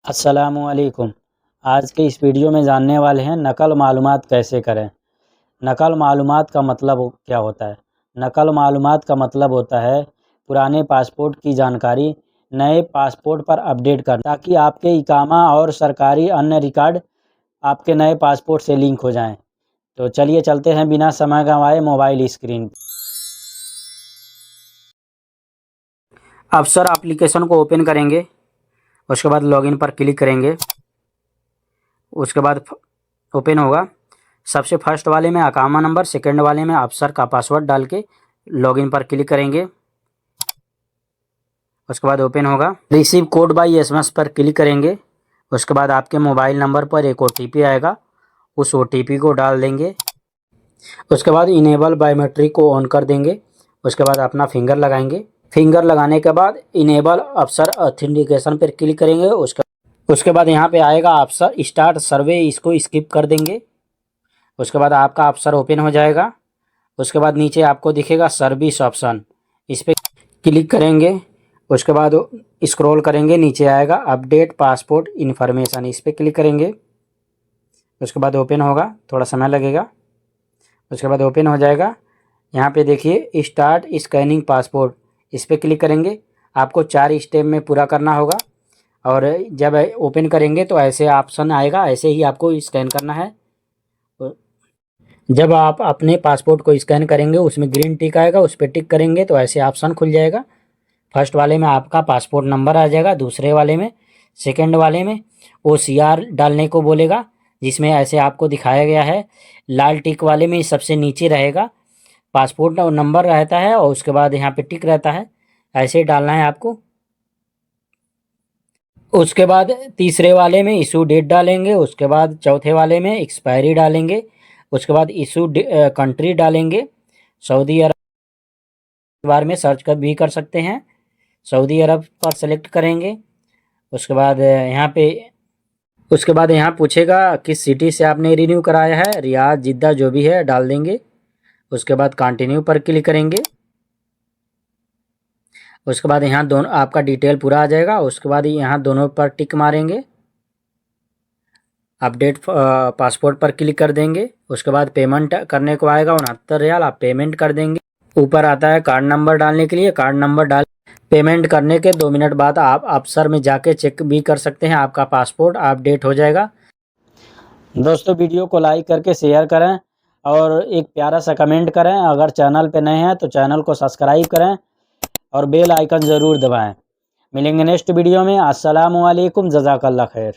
अस्सलामुअलैकुम। आज के इस वीडियो में जानने वाले हैं नकल मालूमात कैसे करें। नकल मालूमात का मतलब क्या होता है? नकल मालूमात का मतलब होता है पुराने पासपोर्ट की जानकारी नए पासपोर्ट पर अपडेट करना, ताकि आपके इकामा और सरकारी अन्य रिकॉर्ड आपके नए पासपोर्ट से लिंक हो जाएं। तो चलिए चलते हैं बिना समय गंवाए मोबाइल स्क्रीन पर। अफसर एप्लीकेशन को ओपन करेंगे, उसके बाद लॉगिन पर क्लिक करेंगे, उसके बाद ओपन होगा। सबसे फर्स्ट वाले में अकामा नंबर, सेकंड वाले में अफसर का पासवर्ड डाल के लॉगिन पर क्लिक करेंगे, उसके बाद ओपन होगा। रिसीव कोड बाय एसएमएस पर क्लिक करेंगे, उसके बाद आपके मोबाइल नंबर पर एक ओटीपी आएगा, उस ओटीपी को डाल देंगे। उसके बाद इनेबल बायोमेट्रिक को ऑन कर देंगे, उसके बाद अपना फिंगर लगाएंगे। फिंगर लगाने के बाद इनेबल अफसर ऑथेंटिकेशन पर क्लिक करेंगे। उसके बाद यहाँ पे आएगा अफसर स्टार्ट सर्वे, इसको स्किप कर देंगे। उसके बाद आपका अफसर ओपन हो जाएगा। उसके बाद नीचे आपको दिखेगा सर्विस ऑप्शन, इस पर क्लिक करेंगे। उसके बाद स्क्रॉल करेंगे, नीचे आएगा अपडेट पासपोर्ट इन्फॉर्मेशन, इस पर क्लिक करेंगे। उसके बाद ओपन होगा, थोड़ा समय लगेगा। उसके बाद ओपन हो जाएगा। यहाँ पे देखिए स्टार्ट स्कैनिंग पासपोर्ट, इस पर क्लिक करेंगे। आपको 4 स्टेप में पूरा करना होगा, और जब ओपन करेंगे तो ऐसे ऑप्शन आएगा, ऐसे ही आपको स्कैन करना है। जब आप अपने पासपोर्ट को स्कैन करेंगे उसमें ग्रीन टिक आएगा, उस पर टिक करेंगे तो ऐसे ऑप्शन खुल जाएगा। फर्स्ट वाले में आपका पासपोर्ट नंबर आ जाएगा, दूसरे वाले में, सेकंड वाले में OCR डालने को बोलेगा, जिसमें ऐसे आपको दिखाया गया है। लाल टिक वाले में सबसे नीचे रहेगा पासपोर्ट नंबर रहता है, और उसके बाद यहाँ पे टिक रहता है, ऐसे डालना है आपको। उसके बाद तीसरे वाले में इशू डेट डालेंगे, उसके बाद चौथे वाले में एक्सपायरी डालेंगे, उसके बाद इशू कंट्री डालेंगे। सऊदी अरब बार में सर्च कर भी कर सकते हैं, सऊदी अरब पर सेलेक्ट करेंगे। उसके बाद यहाँ पूछेगा किस सिटी से आपने रिन्यू कराया है, रियाद, जिद्दा, जो भी है डाल देंगे। उसके बाद कंटिन्यू पर क्लिक करेंगे। उसके बाद यहाँ दोनों आपका डिटेल पूरा आ जाएगा। उसके बाद यहाँ दोनों पर टिक मारेंगे, अपडेट पासपोर्ट पर क्लिक कर देंगे। उसके बाद पेमेंट करने को आएगा 69 रियाल, आप पेमेंट कर देंगे। ऊपर आता है कार्ड नंबर डालने के लिए, कार्ड नंबर डाल पेमेंट करने के 2 मिनट बाद आप अफसर में जाके चेक भी कर सकते हैं, आपका पासपोर्ट अपडेट हो जाएगा। दोस्तों वीडियो को लाइक करके शेयर करें और एक प्यारा सा कमेंट करें। अगर चैनल पे नए हैं तो चैनल को सब्सक्राइब करें और बेल आइकन ज़रूर दबाएं। मिलेंगे नेक्स्ट वीडियो में। अस्सलामु अलैकुम, जज़ाकल्लाह खैर।